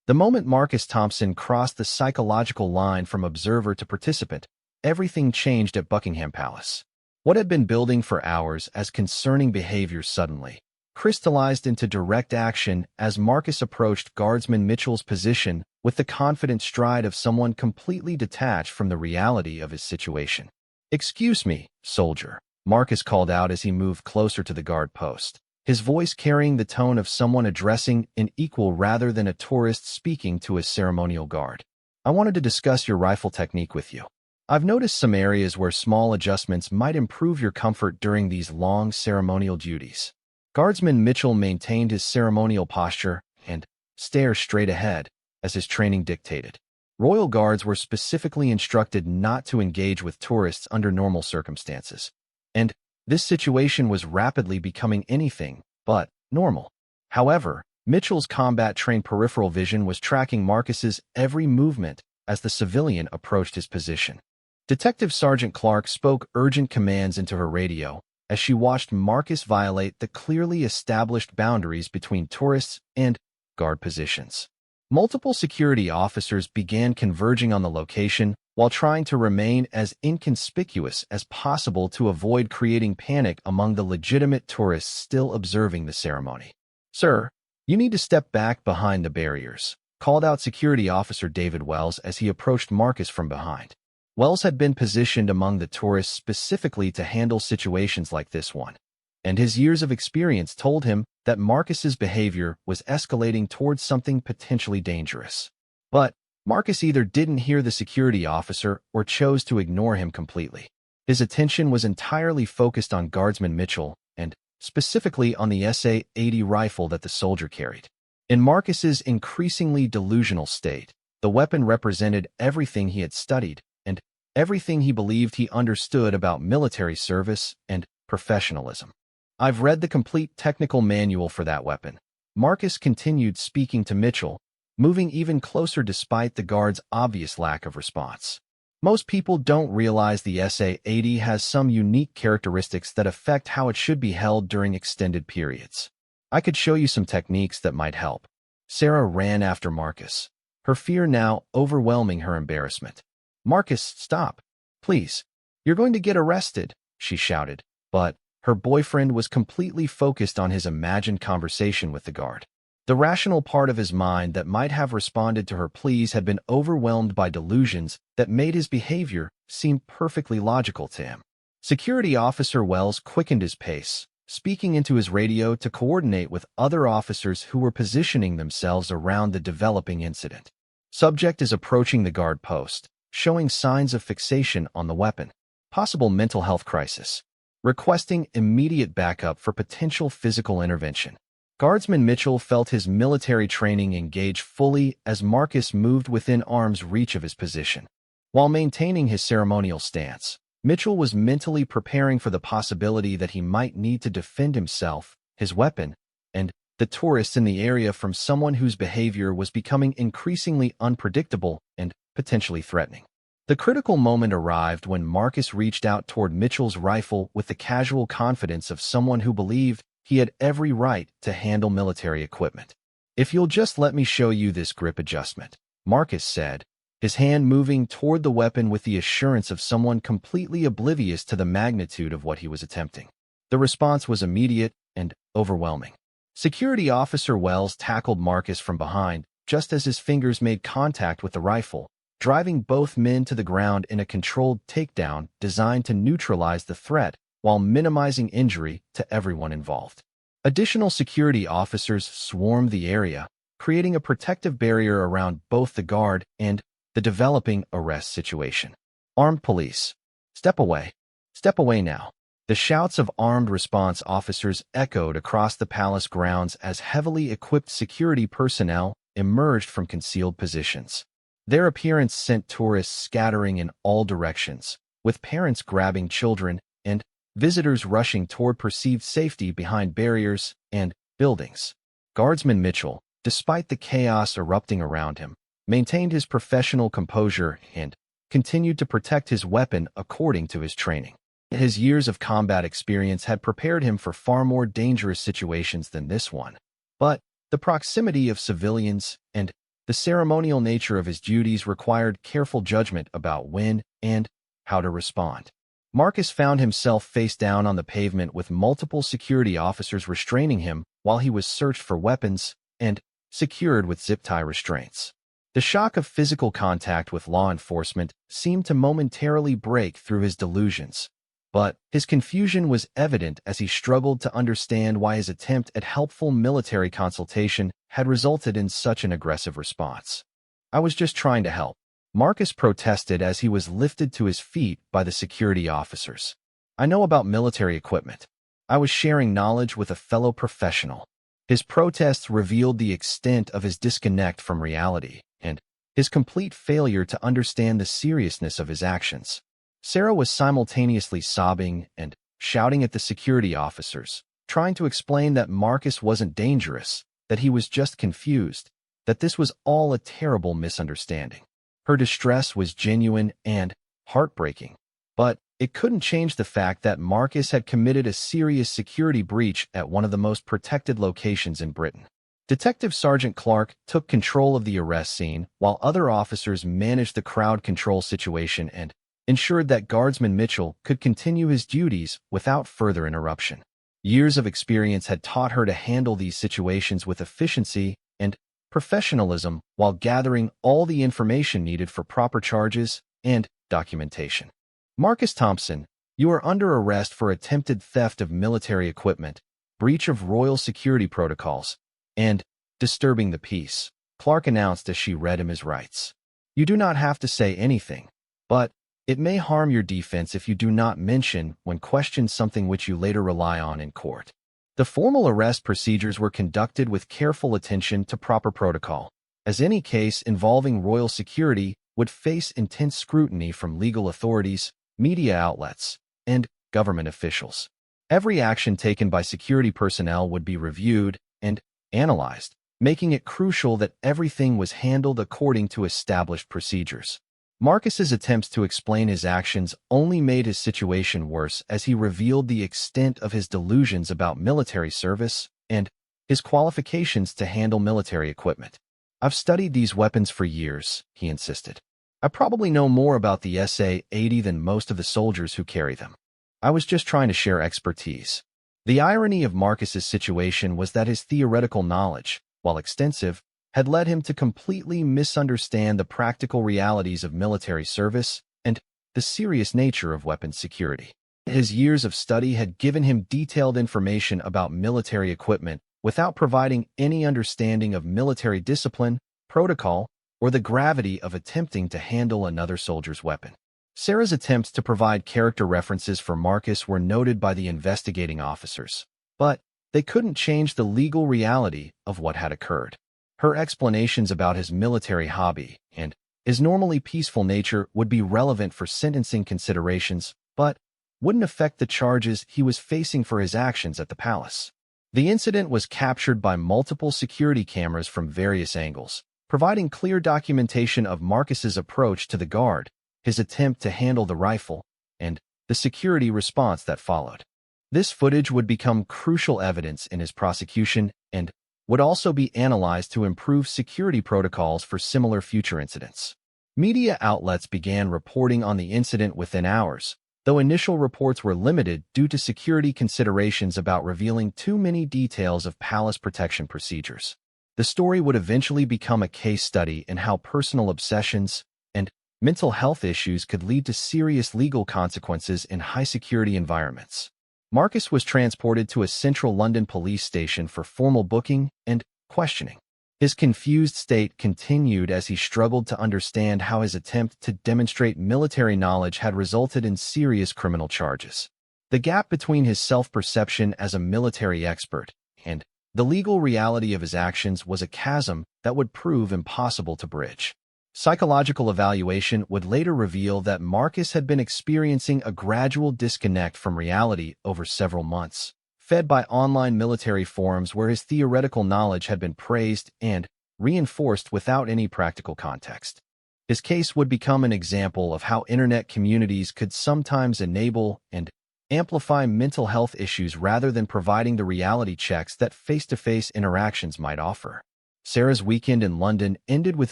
The moment Marcus Thompson crossed the psychological line from observer to participant, everything changed at Buckingham Palace. What had been building for hours as concerning behavior suddenly crystallized into direct action as Marcus approached Guardsman Mitchell's position with the confident stride of someone completely detached from the reality of his situation. "Excuse me, soldier," Marcus called out as he moved closer to the guard post, his voice carrying the tone of someone addressing an equal rather than a tourist speaking to his ceremonial guard. "I wanted to discuss your rifle technique with you. I've noticed some areas where small adjustments might improve your comfort during these long ceremonial duties." Guardsman Mitchell maintained his ceremonial posture and stared straight ahead, as his training dictated. Royal Guards were specifically instructed not to engage with tourists under normal circumstances, and this situation was rapidly becoming anything but normal. However, Mitchell's combat-trained peripheral vision was tracking Marcus's every movement as the civilian approached his position. Detective Sergeant Clark spoke urgent commands into her radio as she watched Marcus violate the clearly established boundaries between tourists and guard positions. Multiple security officers began converging on the location while trying to remain as inconspicuous as possible to avoid creating panic among the legitimate tourists still observing the ceremony. "Sir, you need to step back behind the barriers," called out Security Officer David Wells as he approached Marcus from behind. Wells had been positioned among the tourists specifically to handle situations like this one, and his years of experience told him that Marcus's behavior was escalating towards something potentially dangerous. But Marcus either didn't hear the security officer or chose to ignore him completely. His attention was entirely focused on Guardsman Mitchell and specifically on the SA-80 rifle that the soldier carried. In Marcus's increasingly delusional state, the weapon represented everything he had studied and everything he believed he understood about military service and professionalism. "I've read the complete technical manual for that weapon," Marcus continued speaking to Mitchell, moving even closer despite the guard's obvious lack of response. "Most people don't realize the SA-80 has some unique characteristics that affect how it should be held during extended periods. I could show you some techniques that might help." Sarah ran after Marcus, her fear now overwhelming her embarrassment. "Marcus, stop. Please. You're going to get arrested," she shouted, but her boyfriend was completely focused on his imagined conversation with the guard. The rational part of his mind that might have responded to her pleas had been overwhelmed by delusions that made his behavior seem perfectly logical to him. Security Officer Wells quickened his pace, speaking into his radio to coordinate with other officers who were positioning themselves around the developing incident. "Subject is approaching the guard post, showing signs of fixation on the weapon. Possible mental health crisis. Requesting immediate backup for potential physical intervention." Guardsman Mitchell felt his military training engage fully as Marcus moved within arm's reach of his position. While maintaining his ceremonial stance, Mitchell was mentally preparing for the possibility that he might need to defend himself, his weapon, and the tourists in the area from someone whose behavior was becoming increasingly unpredictable and potentially threatening. The critical moment arrived when Marcus reached out toward Mitchell's rifle with the casual confidence of someone who believed he had every right to handle military equipment. "If you'll just let me show you this grip adjustment," Marcus said, his hand moving toward the weapon with the assurance of someone completely oblivious to the magnitude of what he was attempting. The response was immediate and overwhelming. Security Officer Wells tackled Marcus from behind just as his fingers made contact with the rifle, driving both men to the ground in a controlled takedown designed to neutralize the threat while minimizing injury to everyone involved. Additional security officers swarmed the area, creating a protective barrier around both the guard and the developing arrest situation. "Armed police. Step away. Step away now." The shouts of armed response officers echoed across the palace grounds as heavily equipped security personnel emerged from concealed positions. Their appearance sent tourists scattering in all directions, with parents grabbing children and visitors rushing toward perceived safety behind barriers and buildings. Guardsman Mitchell, despite the chaos erupting around him, maintained his professional composure and continued to protect his weapon according to his training. His years of combat experience had prepared him for far more dangerous situations than this one, but the proximity of civilians and the ceremonial nature of his duties required careful judgment about when and how to respond. Marcus found himself face down on the pavement with multiple security officers restraining him while he was searched for weapons and secured with zip-tie restraints. The shock of physical contact with law enforcement seemed to momentarily break through his delusions, but his confusion was evident as he struggled to understand why his attempt at helpful military consultation had resulted in such an aggressive response. "I was just trying to help," Marcus protested as he was lifted to his feet by the security officers. "I know about military equipment. I was sharing knowledge with a fellow professional." His protests revealed the extent of his disconnect from reality and his complete failure to understand the seriousness of his actions. Sarah was simultaneously sobbing and shouting at the security officers, trying to explain that Marcus wasn't dangerous, that he was just confused, that this was all a terrible misunderstanding. Her distress was genuine and heartbreaking, but it couldn't change the fact that Marcus had committed a serious security breach at one of the most protected locations in Britain. Detective Sergeant Clark took control of the arrest scene while other officers managed the crowd control situation and ensured that Guardsman Mitchell could continue his duties without further interruption. Years of experience had taught her to handle these situations with efficiency and professionalism while gathering all the information needed for proper charges and documentation. "Marcus Thompson, you are under arrest for attempted theft of military equipment, breach of royal security protocols, and disturbing the peace," Clark announced as she read him his rights. "You do not have to say anything, but it may harm your defense if you do not mention when questioned something which you later rely on in court." The formal arrest procedures were conducted with careful attention to proper protocol, as any case involving royal security would face intense scrutiny from legal authorities, media outlets, and government officials. Every action taken by security personnel would be reviewed and analyzed, making it crucial that everything was handled according to established procedures. Marcus's attempts to explain his actions only made his situation worse as he revealed the extent of his delusions about military service and his qualifications to handle military equipment. "I've studied these weapons for years," he insisted. "I probably know more about the SA-80 than most of the soldiers who carry them. I was just trying to share expertise." The irony of Marcus's situation was that his theoretical knowledge, while extensive, had led him to completely misunderstand the practical realities of military service and the serious nature of weapons security. His years of study had given him detailed information about military equipment without providing any understanding of military discipline, protocol, or the gravity of attempting to handle another soldier's weapon. Sarah's attempts to provide character references for Marcus were noted by the investigating officers, but they couldn't change the legal reality of what had occurred. Her explanations about his military hobby and his normally peaceful nature would be relevant for sentencing considerations, but wouldn't affect the charges he was facing for his actions at the palace. The incident was captured by multiple security cameras from various angles, providing clear documentation of Marcus's approach to the guard, his attempt to handle the rifle, and the security response that followed. This footage would become crucial evidence in his prosecution and would also be analyzed to improve security protocols for similar future incidents. Media outlets began reporting on the incident within hours, though initial reports were limited due to security considerations about revealing too many details of palace protection procedures. The story would eventually become a case study in how personal obsessions and mental health issues could lead to serious legal consequences in high-security environments. Marcus was transported to a central London police station for formal booking and questioning. His confused state continued as he struggled to understand how his attempt to demonstrate military knowledge had resulted in serious criminal charges. The gap between his self-perception as a military expert and the legal reality of his actions was a chasm that would prove impossible to bridge. Psychological evaluation would later reveal that Marcus had been experiencing a gradual disconnect from reality over several months, fed by online military forums where his theoretical knowledge had been praised and reinforced without any practical context. His case would become an example of how internet communities could sometimes enable and amplify mental health issues rather than providing the reality checks that face-to-face interactions might offer. Sarah's weekend in London ended with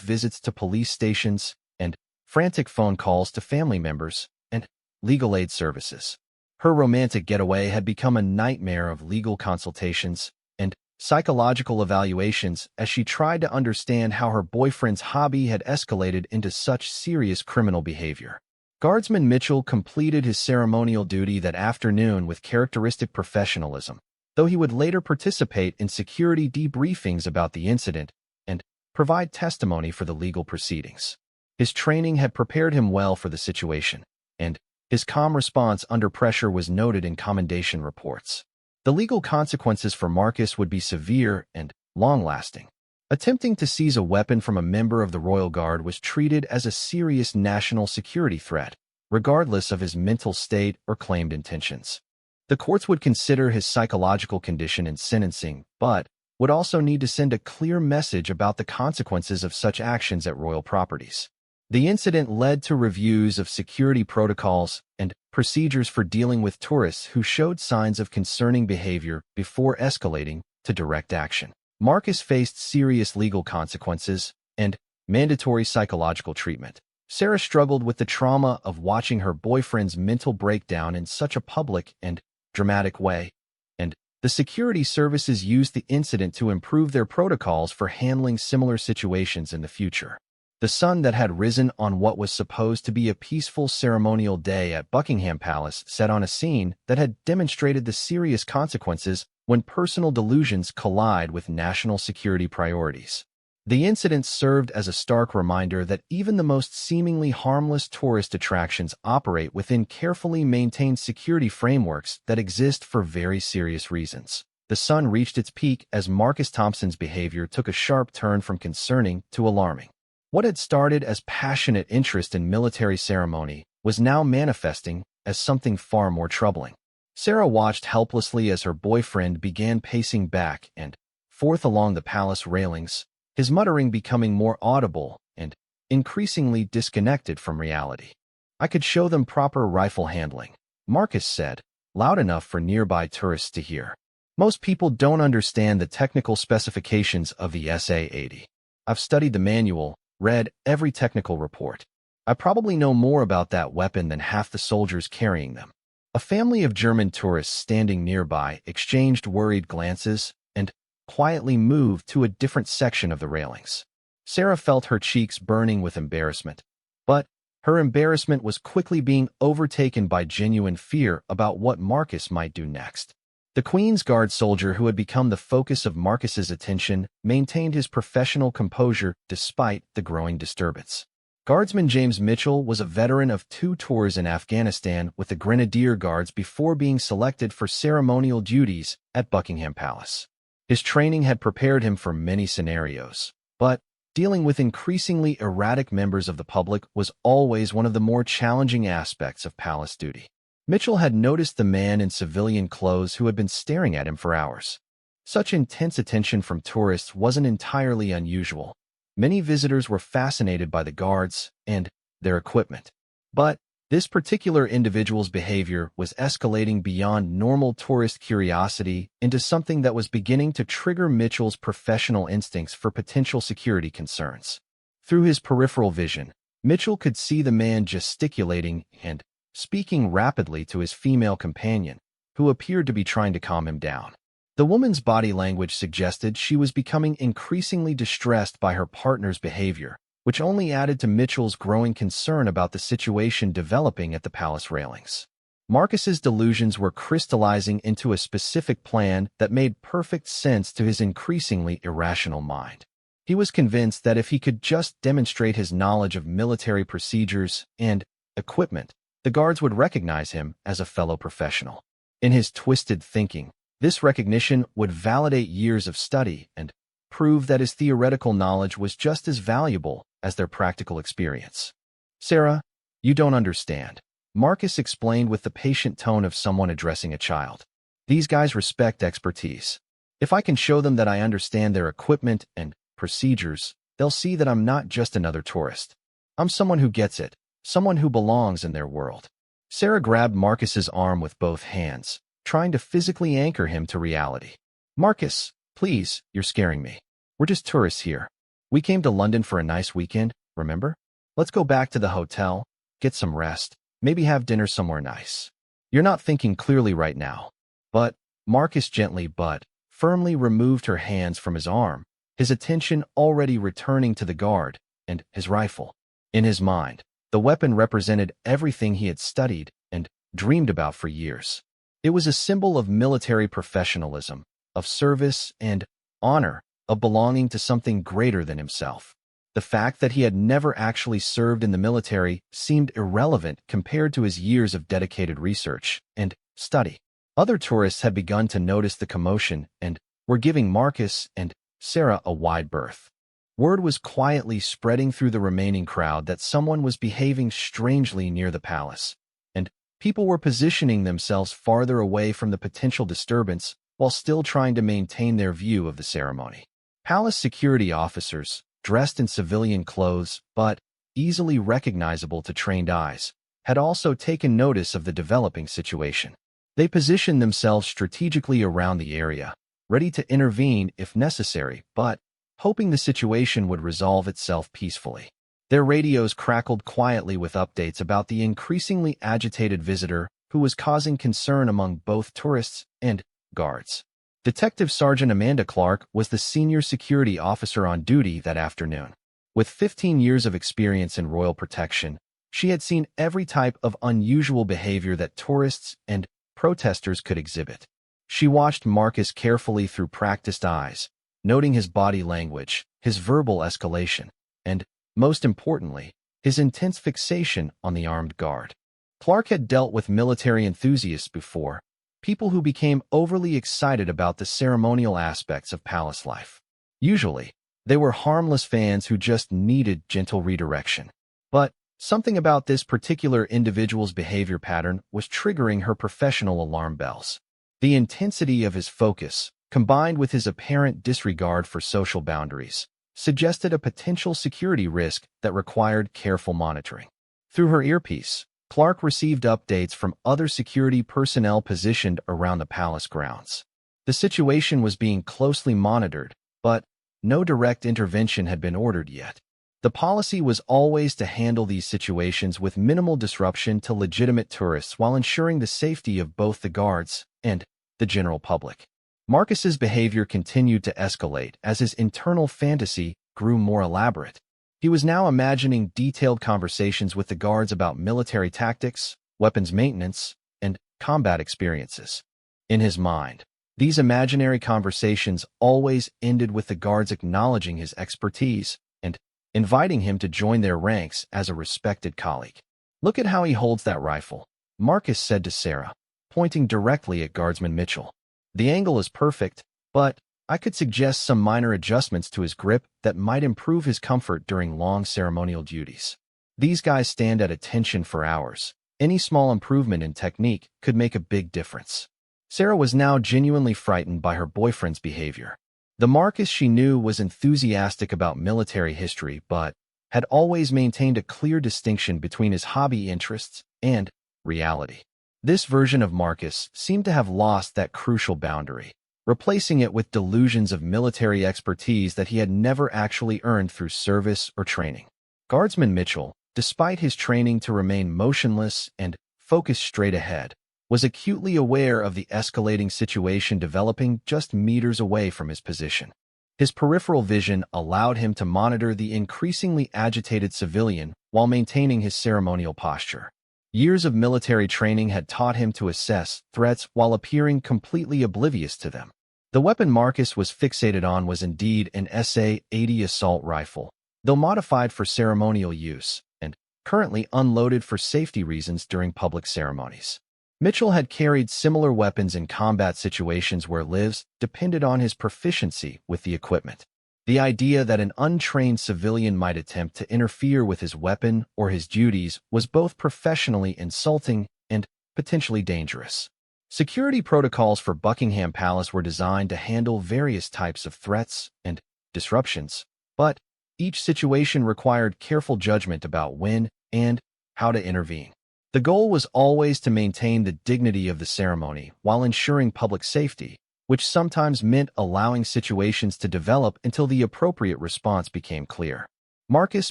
visits to police stations and frantic phone calls to family members and legal aid services. Her romantic getaway had become a nightmare of legal consultations and psychological evaluations as she tried to understand how her boyfriend's hobby had escalated into such serious criminal behavior. Guardsman Mitchell completed his ceremonial duty that afternoon with characteristic professionalism, though he would later participate in security debriefings about the incident and provide testimony for the legal proceedings. His training had prepared him well for the situation, and his calm response under pressure was noted in commendation reports. The legal consequences for Marcus would be severe and long-lasting. Attempting to seize a weapon from a member of the Royal Guard was treated as a serious national security threat, regardless of his mental state or claimed intentions. The courts would consider his psychological condition in sentencing, but would also need to send a clear message about the consequences of such actions at royal properties. The incident led to reviews of security protocols and procedures for dealing with tourists who showed signs of concerning behavior before escalating to direct action. Marcus faced serious legal consequences and mandatory psychological treatment. Sarah struggled with the trauma of watching her boyfriend's mental breakdown in such a public and dramatic way, and the security services used the incident to improve their protocols for handling similar situations in the future. The sun that had risen on what was supposed to be a peaceful ceremonial day at Buckingham Palace set on a scene that had demonstrated the serious consequences when personal delusions collide with national security priorities. The incident served as a stark reminder that even the most seemingly harmless tourist attractions operate within carefully maintained security frameworks that exist for very serious reasons. The sun reached its peak as Marcus Thompson's behavior took a sharp turn from concerning to alarming. What had started as passionate interest in military ceremony was now manifesting as something far more troubling. Sarah watched helplessly as her boyfriend began pacing back and forth along the palace railings, his muttering becoming more audible and increasingly disconnected from reality. "I could show them proper rifle handling," Marcus said, loud enough for nearby tourists to hear. "Most people don't understand the technical specifications of the SA-80. I've studied the manual, read every technical report. I probably know more about that weapon than half the soldiers carrying them." A family of German tourists standing nearby exchanged worried glances and quietly moved to a different section of the railings. Sarah felt her cheeks burning with embarrassment, but her embarrassment was quickly being overtaken by genuine fear about what Marcus might do next. The Queen's Guard soldier who had become the focus of Marcus's attention maintained his professional composure despite the growing disturbance. Guardsman James Mitchell was a veteran of 2 tours in Afghanistan with the Grenadier Guards before being selected for ceremonial duties at Buckingham Palace. His training had prepared him for many scenarios, but dealing with increasingly erratic members of the public was always one of the more challenging aspects of palace duty. Mitchell had noticed the man in civilian clothes who had been staring at him for hours. Such intense attention from tourists wasn't entirely unusual. Many visitors were fascinated by the guards and their equipment. But this particular individual's behavior was escalating beyond normal tourist curiosity into something that was beginning to trigger Mitchell's professional instincts for potential security concerns. Through his peripheral vision, Mitchell could see the man gesticulating and speaking rapidly to his female companion, who appeared to be trying to calm him down. The woman's body language suggested she was becoming increasingly distressed by her partner's behavior, which only added to Mitchell's growing concern about the situation developing at the palace railings. Marcus's delusions were crystallizing into a specific plan that made perfect sense to his increasingly irrational mind. He was convinced that if he could just demonstrate his knowledge of military procedures and equipment, the guards would recognize him as a fellow professional. In his twisted thinking, this recognition would validate years of study and prove that his theoretical knowledge was just as valuable as their practical experience. "Sarah, you don't understand," Marcus explained with the patient tone of someone addressing a child. "These guys respect expertise. If I can show them that I understand their equipment and procedures, they'll see that I'm not just another tourist. I'm someone who gets it, someone who belongs in their world." Sarah grabbed Marcus's arm with both hands, trying to physically anchor him to reality. "Marcus, please, you're scaring me." We're just tourists here. We came to London for a nice weekend, remember? Let's go back to the hotel, get some rest, maybe have dinner somewhere nice. You're not thinking clearly right now. But Marcus gently but firmly removed her hands from his arm, his attention already returning to the guard and his rifle. In his mind, the weapon represented everything he had studied and dreamed about for years. It was a symbol of military professionalism, of service and honor, of belonging to something greater than himself. The fact that he had never actually served in the military seemed irrelevant compared to his years of dedicated research and study. Other tourists had begun to notice the commotion and were giving Marcus and Sarah a wide berth. Word was quietly spreading through the remaining crowd that someone was behaving strangely near the palace, and people were positioning themselves farther away from the potential disturbance while still trying to maintain their view of the ceremony. Palace security officers, dressed in civilian clothes but easily recognizable to trained eyes, had also taken notice of the developing situation. They positioned themselves strategically around the area, ready to intervene if necessary, but hoping the situation would resolve itself peacefully. Their radios crackled quietly with updates about the increasingly agitated visitor who was causing concern among both tourists and guards. Detective Sergeant Amanda Clark was the senior security officer on duty that afternoon. With 15 years of experience in royal protection, she had seen every type of unusual behavior that tourists and protesters could exhibit. She watched Marcus carefully through practiced eyes, noting his body language, his verbal escalation, and, most importantly, his intense fixation on the armed guard. Clark had dealt with military enthusiasts before, people who became overly excited about the ceremonial aspects of palace life. Usually, they were harmless fans who just needed gentle redirection. But something about this particular individual's behavior pattern was triggering her professional alarm bells. The intensity of his focus, combined with his apparent disregard for social boundaries, suggested a potential security risk that required careful monitoring. Through her earpiece, Clark received updates from other security personnel positioned around the palace grounds. The situation was being closely monitored, but no direct intervention had been ordered yet. The policy was always to handle these situations with minimal disruption to legitimate tourists while ensuring the safety of both the guards and the general public. Marcus's behavior continued to escalate as his internal fantasy grew more elaborate. He was now imagining detailed conversations with the guards about military tactics, weapons maintenance, and combat experiences. In his mind, these imaginary conversations always ended with the guards acknowledging his expertise and inviting him to join their ranks as a respected colleague. "Look at how he holds that rifle," Marcus said to Sarah, pointing directly at Guardsman Mitchell. "The angle is perfect, but I could suggest some minor adjustments to his grip that might improve his comfort during long ceremonial duties. These guys stand at attention for hours. Any small improvement in technique could make a big difference." Sarah was now genuinely frightened by her boyfriend's behavior. The Marcus she knew was enthusiastic about military history but had always maintained a clear distinction between his hobby interests and reality. This version of Marcus seemed to have lost that crucial boundary, replacing it with delusions of military expertise that he had never actually earned through service or training. Guardsman Mitchell, despite his training to remain motionless and focus straight ahead, was acutely aware of the escalating situation developing just meters away from his position. His peripheral vision allowed him to monitor the increasingly agitated civilian while maintaining his ceremonial posture. Years of military training had taught him to assess threats while appearing completely oblivious to them. The weapon Marcus was fixated on was indeed an SA-80 assault rifle, though modified for ceremonial use, and currently unloaded for safety reasons during public ceremonies. Mitchell had carried similar weapons in combat situations where lives depended on his proficiency with the equipment. The idea that an untrained civilian might attempt to interfere with his weapon or his duties was both professionally insulting and potentially dangerous. Security protocols for Buckingham Palace were designed to handle various types of threats and disruptions, but each situation required careful judgment about when and how to intervene. The goal was always to maintain the dignity of the ceremony while ensuring public safety, which sometimes meant allowing situations to develop until the appropriate response became clear. Marcus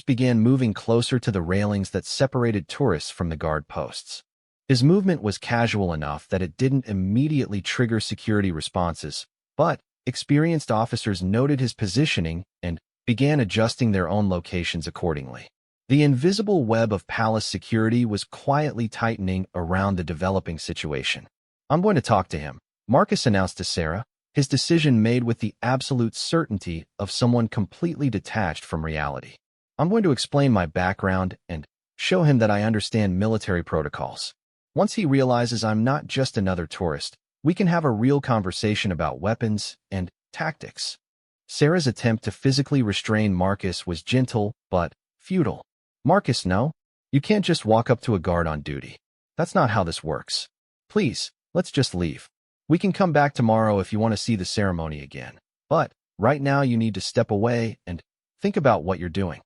began moving closer to the railings that separated tourists from the guard posts. His movement was casual enough that it didn't immediately trigger security responses, but experienced officers noted his positioning and began adjusting their own locations accordingly. The invisible web of palace security was quietly tightening around the developing situation. "I'm going to talk to him," Marcus announced to Sarah, his decision made with the absolute certainty of someone completely detached from reality. "I'm going to explain my background and show him that I understand military protocols. Once he realizes I'm not just another tourist, we can have a real conversation about weapons and tactics." Sarah's attempt to physically restrain Marcus was gentle but futile. "Marcus, no. You can't just walk up to a guard on duty. That's not how this works. Please, let's just leave. We can come back tomorrow if you want to see the ceremony again. But right now you need to step away and think about what you're doing."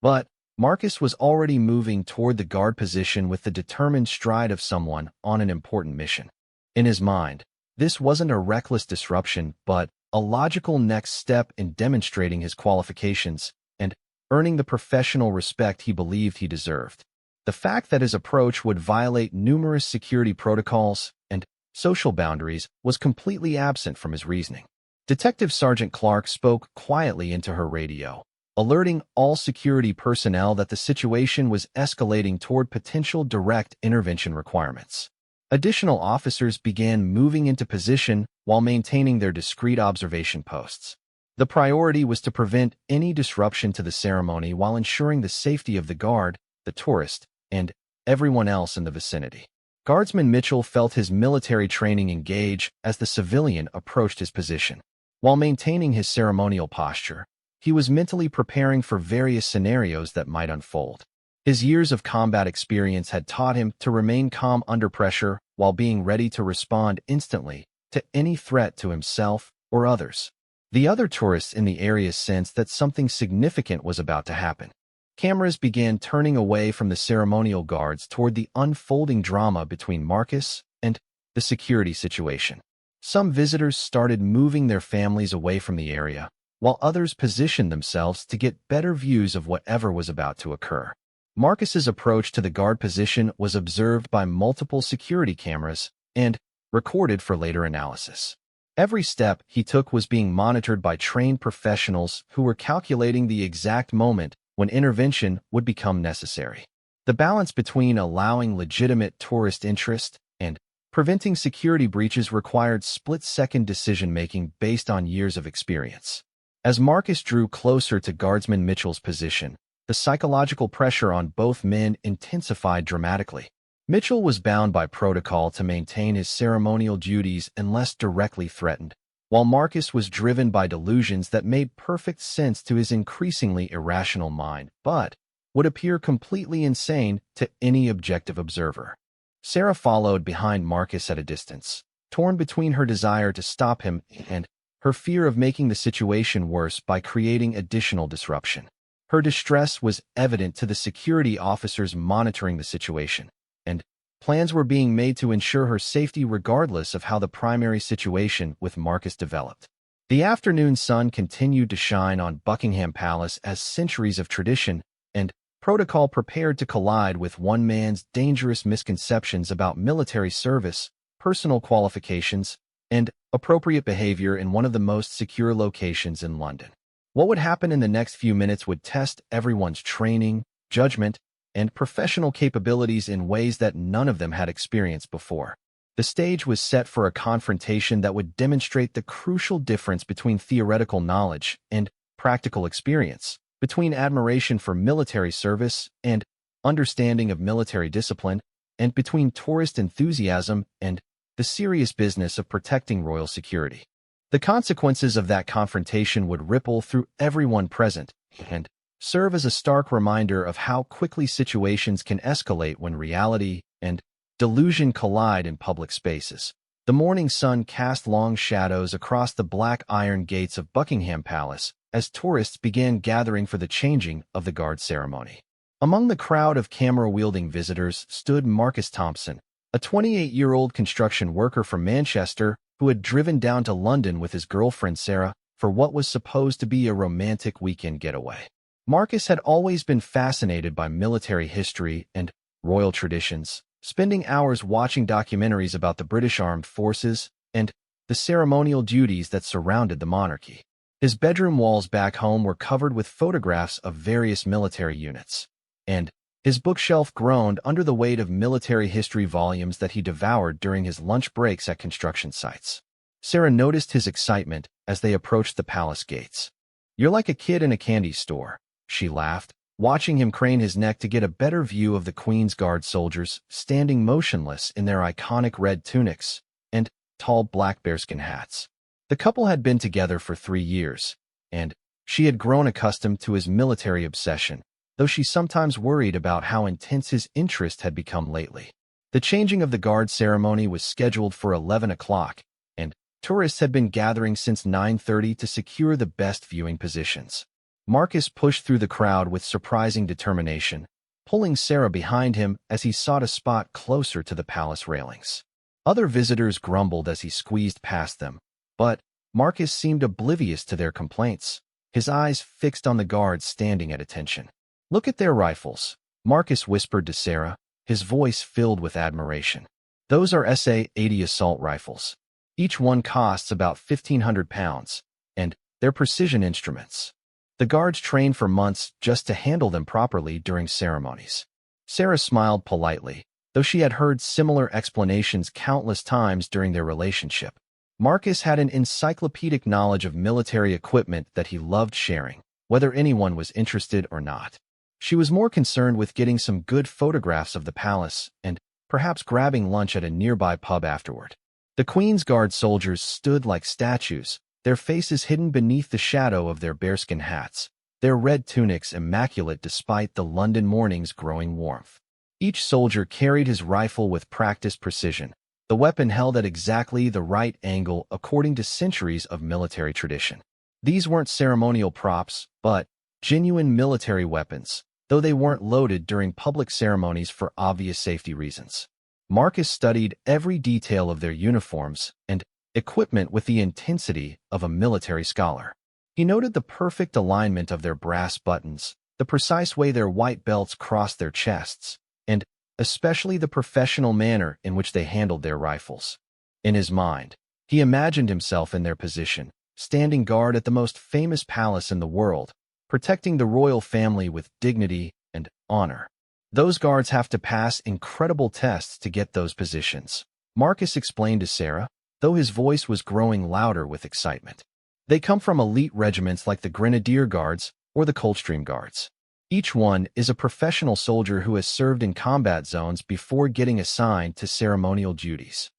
But Marcus was already moving toward the guard position with the determined stride of someone on an important mission. In his mind, this wasn't a reckless disruption, but a logical next step in demonstrating his qualifications and earning the professional respect he believed he deserved. The fact that his approach would violate numerous security protocols and social boundaries was completely absent from his reasoning. Detective Sergeant Clark spoke quietly into her radio, alerting all security personnel that the situation was escalating toward potential direct intervention requirements. Additional officers began moving into position while maintaining their discreet observation posts. The priority was to prevent any disruption to the ceremony while ensuring the safety of the guard, the tourist, and everyone else in the vicinity. Guardsman Mitchell felt his military training engage as the civilian approached his position. While maintaining his ceremonial posture, he was mentally preparing for various scenarios that might unfold. His years of combat experience had taught him to remain calm under pressure while being ready to respond instantly to any threat to himself or others. The other tourists in the area sensed that something significant was about to happen. Cameras began turning away from the ceremonial guards toward the unfolding drama between Marcus and the security situation. Some visitors started moving their families away from the area, while others positioned themselves to get better views of whatever was about to occur. Marcus's approach to the guard position was observed by multiple security cameras and recorded for later analysis. Every step he took was being monitored by trained professionals who were calculating the exact moment when intervention would become necessary. The balance between allowing legitimate tourist interest and preventing security breaches required split-second decision-making based on years of experience. As Marcus drew closer to Guardsman Mitchell's position, the psychological pressure on both men intensified dramatically. Mitchell was bound by protocol to maintain his ceremonial duties unless directly threatened, while Marcus was driven by delusions that made perfect sense to his increasingly irrational mind, but would appear completely insane to any objective observer. Sarah followed behind Marcus at a distance, torn between her desire to stop him and her fear of making the situation worse by creating additional disruption. Her distress was evident to the security officers monitoring the situation, and plans were being made to ensure her safety regardless of how the primary situation with Marcus developed. The afternoon sun continued to shine on Buckingham Palace as centuries of tradition and protocol prepared to collide with one man's dangerous misconceptions about military service, personal qualifications, and appropriate behavior in one of the most secure locations in London. What would happen in the next few minutes would test everyone's training, judgment, and professional capabilities in ways that none of them had experienced before. The stage was set for a confrontation that would demonstrate the crucial difference between theoretical knowledge and practical experience, between admiration for military service and understanding of military discipline, and between tourist enthusiasm and the serious business of protecting royal security. The consequences of that confrontation would ripple through everyone present and serve as a stark reminder of how quickly situations can escalate when reality and delusion collide in public spaces. The morning sun cast long shadows across the black iron gates of Buckingham Palace as tourists began gathering for the changing of the guard ceremony. Among the crowd of camera-wielding visitors stood Marcus Thompson, a 28-year-old construction worker from Manchester who had driven down to London with his girlfriend Sarah for what was supposed to be a romantic weekend getaway. Marcus had always been fascinated by military history and royal traditions, spending hours watching documentaries about the British Armed Forces and the ceremonial duties that surrounded the monarchy. His bedroom walls back home were covered with photographs of various military units, and his bookshelf groaned under the weight of military history volumes that he devoured during his lunch breaks at construction sites. Sarah noticed his excitement as they approached the palace gates. "You're like a kid in a candy store," she laughed, watching him crane his neck to get a better view of the Queen's Guard soldiers standing motionless in their iconic red tunics and tall black bearskin hats. The couple had been together for 3 years, and she had grown accustomed to his military obsession, though she sometimes worried about how intense his interest had become lately. The changing of the guard ceremony was scheduled for 11 o'clock, and tourists had been gathering since 9:30 to secure the best viewing positions. Marcus pushed through the crowd with surprising determination, pulling Sarah behind him as he sought a spot closer to the palace railings. Other visitors grumbled as he squeezed past them, but Marcus seemed oblivious to their complaints, his eyes fixed on the guards standing at attention. "Look at their rifles," Marcus whispered to Sarah, his voice filled with admiration. "Those are SA-80 assault rifles. Each one costs about 1,500 pounds, and they're precision instruments. The guards train for months just to handle them properly during ceremonies." Sarah smiled politely, though she had heard similar explanations countless times during their relationship. Marcus had an encyclopedic knowledge of military equipment that he loved sharing, whether anyone was interested or not. She was more concerned with getting some good photographs of the palace and perhaps grabbing lunch at a nearby pub afterward. The Queen's Guard soldiers stood like statues, their faces hidden beneath the shadow of their bearskin hats, their red tunics immaculate despite the London morning's growing warmth. Each soldier carried his rifle with practiced precision, the weapon held at exactly the right angle according to centuries of military tradition. These weren't ceremonial props, but genuine military weapons, though they weren't loaded during public ceremonies for obvious safety reasons. Marcus studied every detail of their uniforms and equipment with the intensity of a military scholar. He noted the perfect alignment of their brass buttons, the precise way their white belts crossed their chests, and especially the professional manner in which they handled their rifles. In his mind, he imagined himself in their position, standing guard at the most famous palace in the world, protecting the royal family with dignity and honor. Those guards have to pass incredible tests to get those positions, Marcus explained to Sarah, though his voice was growing louder with excitement. They come from elite regiments like the Grenadier Guards or the Coldstream Guards. Each one is a professional soldier who has served in combat zones before getting assigned to ceremonial duties.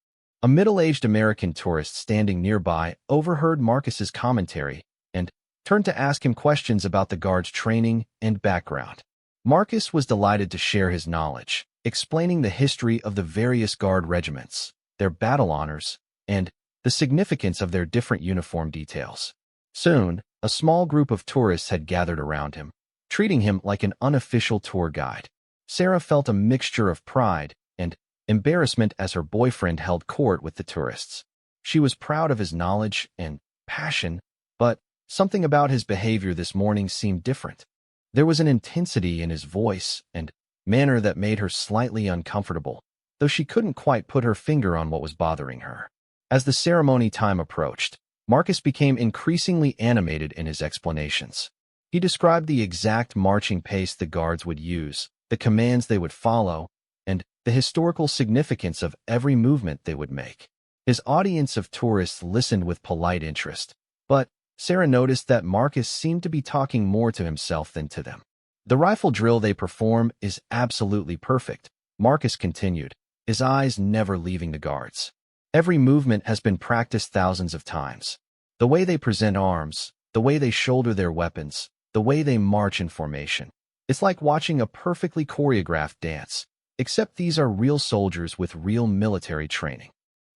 A middle-aged American tourist standing nearby overheard Marcus's commentary and turned to ask him questions about the guard's training and background. Marcus was delighted to share his knowledge, explaining the history of the various guard regiments, their battle honors, and the significance of their different uniform details. Soon, a small group of tourists had gathered around him, treating him like an unofficial tour guide. Sarah felt a mixture of pride and embarrassment as her boyfriend held court with the tourists. She was proud of his knowledge and passion, but something about his behavior this morning seemed different. There was an intensity in his voice and manner that made her slightly uncomfortable, though she couldn't quite put her finger on what was bothering her. As the ceremony time approached, Marcus became increasingly animated in his explanations. He described the exact marching pace the guards would use, the commands they would follow, and the historical significance of every movement they would make. His audience of tourists listened with polite interest, but Sarah noticed that Marcus seemed to be talking more to himself than to them. "The rifle drill they perform is absolutely perfect," Marcus continued, his eyes never leaving the guards. "Every movement has been practiced thousands of times. The way they present arms, the way they shoulder their weapons, the way they march in formation. It's like watching a perfectly choreographed dance, except these are real soldiers with real military training."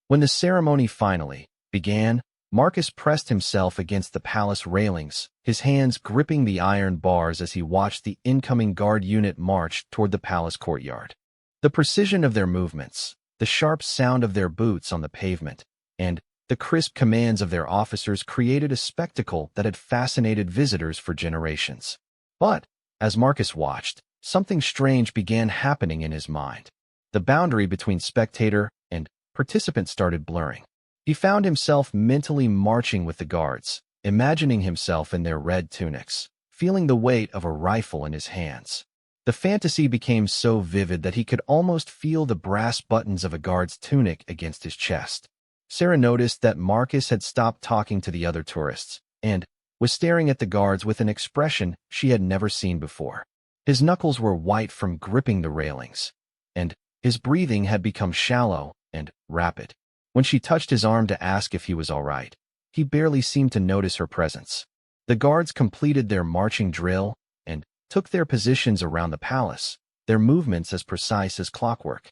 When the ceremony finally began, Marcus pressed himself against the palace railings, his hands gripping the iron bars as he watched the incoming guard unit march toward the palace courtyard. The precision of their movements, the sharp sound of their boots on the pavement, and The crisp commands of their officers created a spectacle that had fascinated visitors for generations. But, as Marcus watched, something strange began happening in his mind. The boundary between spectator and participant started blurring. He found himself mentally marching with the guards, imagining himself in their red tunics, feeling the weight of a rifle in his hands. The fantasy became so vivid that he could almost feel the brass buttons of a guard's tunic against his chest. Sarah noticed that Marcus had stopped talking to the other tourists and was staring at the guards with an expression she had never seen before. His knuckles were white from gripping the railings, and his breathing had become shallow and rapid. When she touched his arm to ask if he was all right, he barely seemed to notice her presence. The guards completed their marching drill and took their positions around the palace, their movements as precise as clockwork.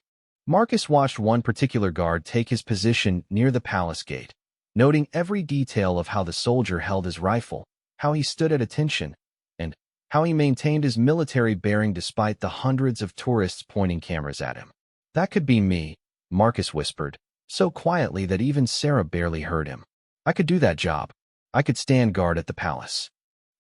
Marcus watched one particular guard take his position near the palace gate, noting every detail of how the soldier held his rifle, how he stood at attention, and how he maintained his military bearing despite the hundreds of tourists pointing cameras at him. "That could be me," Marcus whispered, so quietly that even Sarah barely heard him. "I could do that job. I could stand guard at the palace."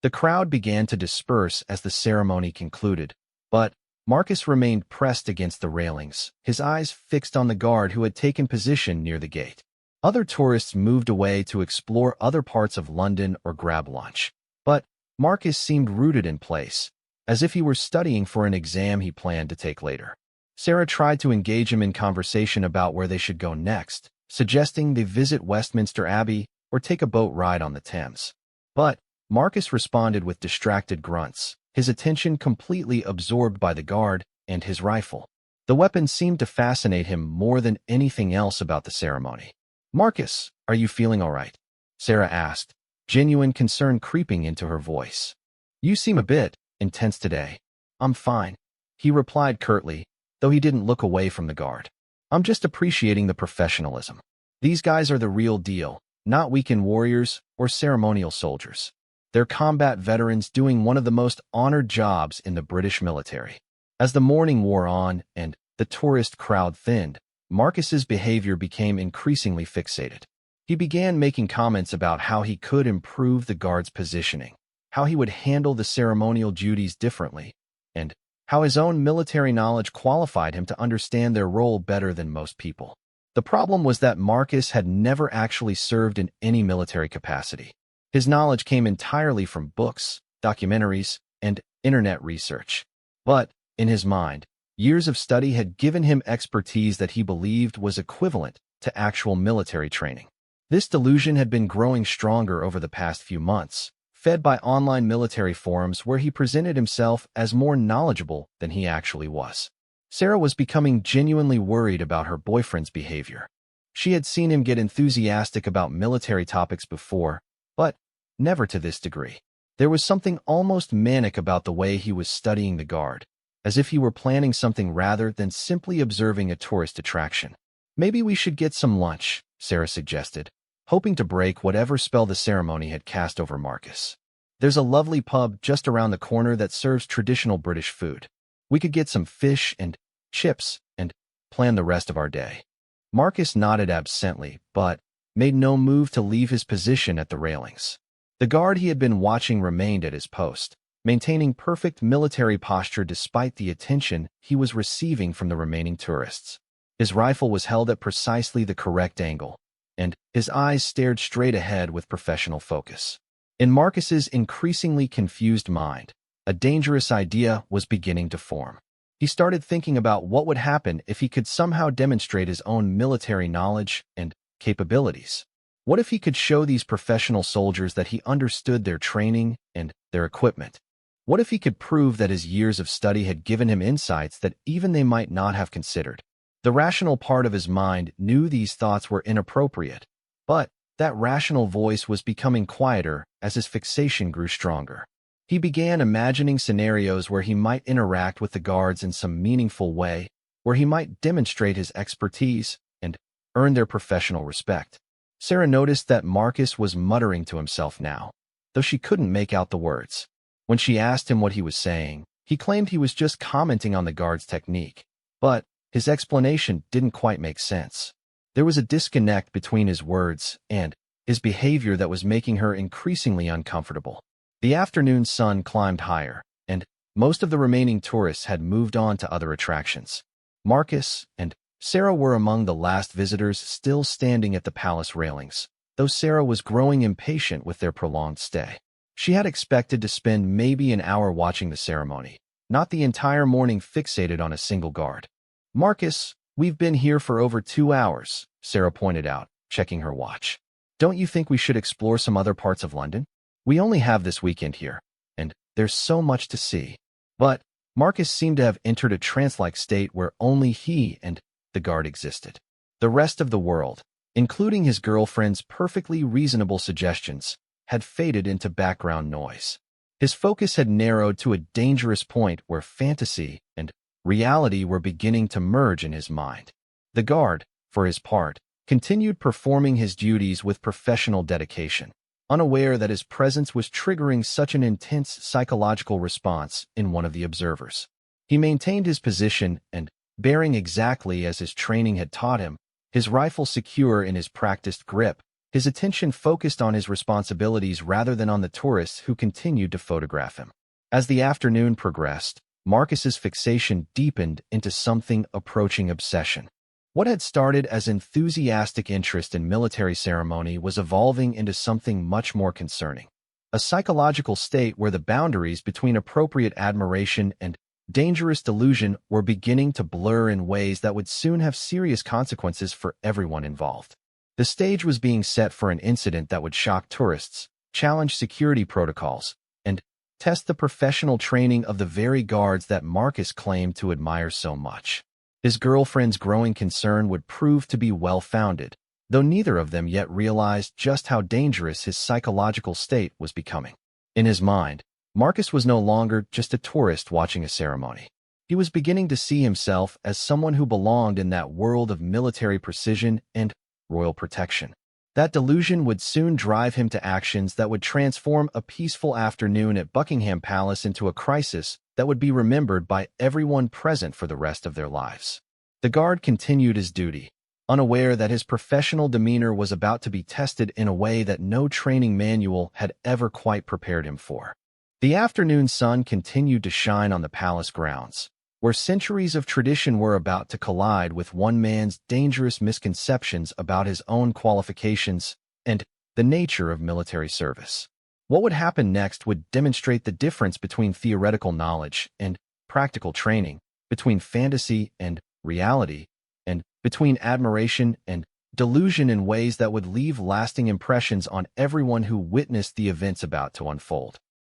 The crowd began to disperse as the ceremony concluded, but Marcus remained pressed against the railings, his eyes fixed on the guard who had taken position near the gate. Other tourists moved away to explore other parts of London or grab lunch, but Marcus seemed rooted in place, as if he were studying for an exam he planned to take later. Sarah tried to engage him in conversation about where they should go next, suggesting they visit Westminster Abbey or take a boat ride on the Thames. But Marcus responded with distracted grunts, his attention completely absorbed by the guard and his rifle. The weapon seemed to fascinate him more than anything else about the ceremony. "Marcus, are you feeling all right?" Sarah asked, genuine concern creeping into her voice. "You seem a bit intense today." "I'm fine," he replied curtly, though he didn't look away from the guard. "I'm just appreciating the professionalism. These guys are the real deal, not weekend warriors or ceremonial soldiers. They're combat veterans doing one of the most honored jobs in the British military." As the morning wore on and the tourist crowd thinned, Marcus's behavior became increasingly fixated. He began making comments about how he could improve the guard's positioning, how he would handle the ceremonial duties differently, and how his own military knowledge qualified him to understand their role better than most people. The problem was that Marcus had never actually served in any military capacity. His knowledge came entirely from books, documentaries, and internet research. But, in his mind, years of study had given him expertise that he believed was equivalent to actual military training. This delusion had been growing stronger over the past few months, fed by online military forums where he presented himself as more knowledgeable than he actually was. Sarah was becoming genuinely worried about her boyfriend's behavior. She had seen him get enthusiastic about military topics before, but never to this degree. There was something almost manic about the way he was studying the guard, as if he were planning something rather than simply observing a tourist attraction. "Maybe we should get some lunch," Sarah suggested, hoping to break whatever spell the ceremony had cast over Marcus. "There's a lovely pub just around the corner that serves traditional British food. We could get some fish and chips and plan the rest of our day." Marcus nodded absently, but made no move to leave his position at the railings. The guard he had been watching remained at his post, maintaining perfect military posture despite the attention he was receiving from the remaining tourists. His rifle was held at precisely the correct angle, and his eyes stared straight ahead with professional focus. In Marcus's increasingly confused mind, a dangerous idea was beginning to form. He started thinking about what would happen if he could somehow demonstrate his own military knowledge and capabilities. What if he could show these professional soldiers that he understood their training and their equipment? What if he could prove that his years of study had given him insights that even they might not have considered? The rational part of his mind knew these thoughts were inappropriate, but that rational voice was becoming quieter as his fixation grew stronger. He began imagining scenarios where he might interact with the guards in some meaningful way, where he might demonstrate his expertise and earn their professional respect. Sarah noticed that Marcus was muttering to himself now, though she couldn't make out the words. When she asked him what he was saying, he claimed he was just commenting on the guard's technique, but his explanation didn't quite make sense. There was a disconnect between his words and his behavior that was making her increasingly uncomfortable. The afternoon sun climbed higher, and most of the remaining tourists had moved on to other attractions. Marcus and Sarah were among the last visitors still standing at the palace railings, though Sarah was growing impatient with their prolonged stay. She had expected to spend maybe an hour watching the ceremony, not the entire morning fixated on a single guard. "Marcus, we've been here for over 2 hours," Sarah pointed out, checking her watch. "Don't you think we should explore some other parts of London? We only have this weekend here, and there's so much to see." But Marcus seemed to have entered a trance-like state where only he and the guard existed. The rest of the world, including his girlfriend's perfectly reasonable suggestions, had faded into background noise. His focus had narrowed to a dangerous point where fantasy and reality were beginning to merge in his mind. The guard, for his part, continued performing his duties with professional dedication, unaware that his presence was triggering such an intense psychological response in one of the observers. He maintained his position and, bearing exactly as his training had taught him, his rifle secure in his practiced grip, his attention focused on his responsibilities rather than on the tourists who continued to photograph him. As the afternoon progressed, Marcus's fixation deepened into something approaching obsession. What had started as enthusiastic interest in military ceremony was evolving into something much more concerning. A psychological state where the boundaries between appropriate admiration and dangerous delusion were beginning to blur in ways that would soon have serious consequences for everyone involved. The stage was being set for an incident that would shock tourists, challenge security protocols, and test the professional training of the very guards that Marcus claimed to admire so much. His girlfriend's growing concern would prove to be well-founded, though neither of them yet realized just how dangerous his psychological state was becoming. In his mind, Marcus was no longer just a tourist watching a ceremony. He was beginning to see himself as someone who belonged in that world of military precision and royal protection. That delusion would soon drive him to actions that would transform a peaceful afternoon at Buckingham Palace into a crisis that would be remembered by everyone present for the rest of their lives. The guard continued his duty, unaware that his professional demeanor was about to be tested in a way that no training manual had ever quite prepared him for. The afternoon sun continued to shine on the palace grounds, where centuries of tradition were about to collide with one man's dangerous misconceptions about his own qualifications and the nature of military service. What would happen next would demonstrate the difference between theoretical knowledge and practical training, between fantasy and reality, and between admiration and delusion in ways that would leave lasting impressions on everyone who witnessed the events about to unfold.